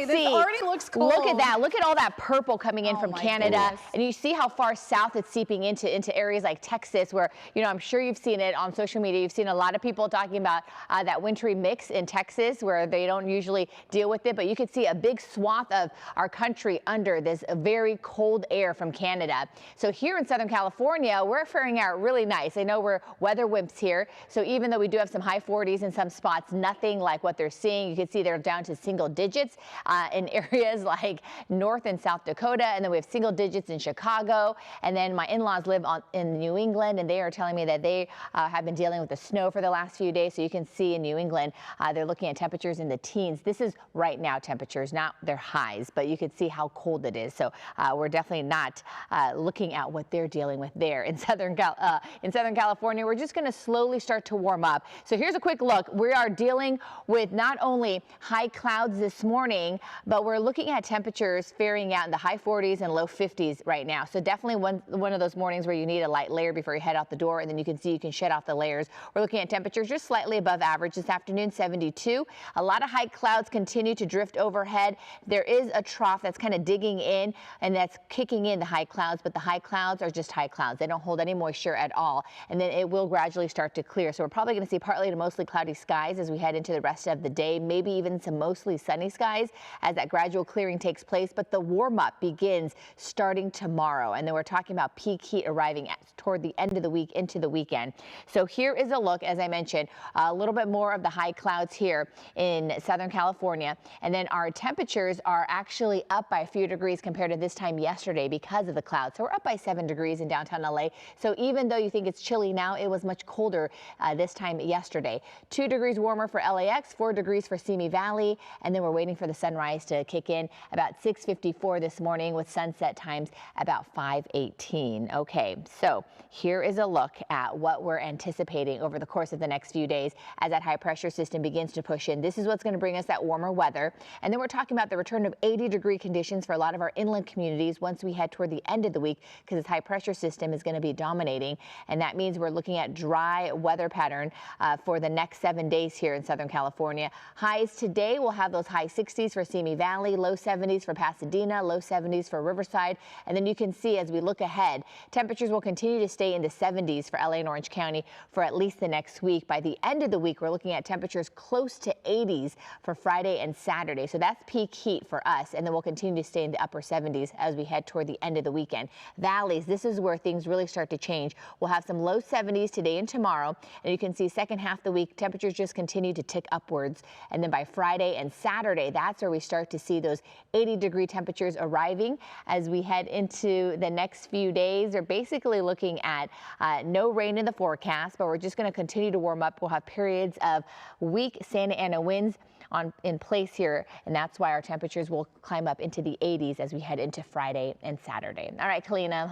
This already looks cold. Look at that. Look at all that purple coming in from Canada. Goodness. And you see how far south it's seeping into areas like Texas, where, you know, I'm sure you've seen it on social media. You've seen a lot of people talking about that wintry mix in Texas where they don't usually deal with it. But you can see a big swath of our country under this very cold air from Canada. So here in Southern California, we're faring out really nice. I know we're weather wimps here. So even though we do have some high 40s in some spots, nothing like what they're seeing. You can see they're down to single digits in areas like North and South Dakota. And then we have single digits in Chicago. And then my in-laws live in New England, and they are telling me that they have been dealing with the snow for the last few days. So you can see in New England, they're looking at temperatures in the teens. This is right now temperatures, not their highs, but you can see how cold it is. So we're definitely not looking at what they're dealing with there in Southern California. We're just going to slowly start to warm up. So here's a quick look. We are dealing with not only high clouds this morning, but we're looking at temperatures varying out in the high 40s and low 50s right now. So definitely one of those mornings where you need a light layer before you head out the door, and then you can see you can shed off the layers. We're looking at temperatures just slightly above average this afternoon, 72. A lot of high clouds continue to drift overhead. There is a trough that's kind of digging in, and that's kicking in the high clouds, but the high clouds are just high clouds. They don't hold any moisture at all, and then it will gradually start to clear. So we're probably going to see partly to mostly cloudy skies as we head into the rest of the day, maybe even some mostly sunny skies as that gradual clearing takes place. But the warm up begins starting tomorrow, and then we're talking about peak heat arriving toward the end of the week into the weekend. So here is a look, as I mentioned, a little bit more of the high clouds here in Southern California, and then our temperatures are actually up by a few degrees compared to this time yesterday because of the clouds. So we're up by 7 degrees in downtown LA. So even though you think it's chilly now, it was much colder this time yesterday. 2 degrees warmer for LAX, 4 degrees for Simi Valley, and then we're waiting for the sunrise to kick in about 6:54 this morning with sunset times about 5:18. Okay, so here is a look at what we're anticipating over the course of the next few days as that high pressure system begins to push in. This is what's going to bring us that warmer weather. And then we're talking about the return of 80-degree conditions for a lot of our inland communities once we head toward the end of the week, because this high pressure system is going to be dominating. And that means we're looking at dry weather pattern for the next 7 days here in Southern California. Highs today will have those high 60s for Simi Valley, low 70s for Pasadena, low 70s for Riverside. And then you can see as we look ahead, temperatures will continue to stay in the 70s for LA and Orange County for at least the next week. By the end of the week, we're looking at temperatures close to 80s for Friday and Saturday. So that's peak heat for us. And then we'll continue to stay in the upper 70s as we head toward the end of the weekend. Valleys, this is where things really start to change. We'll have some low 70s today and tomorrow. And you can see second half of the week, temperatures just continue to tick upwards. And then by Friday and Saturday, that's where we start to see those 80-degree temperatures arriving as we head into the next few days. They're basically looking at no rain in the forecast, but we're just going to continue to warm up. We'll have periods of weak Santa Ana winds in place here, and that's why our temperatures will climb up into the 80s as we head into Friday and Saturday. All right, Kalina.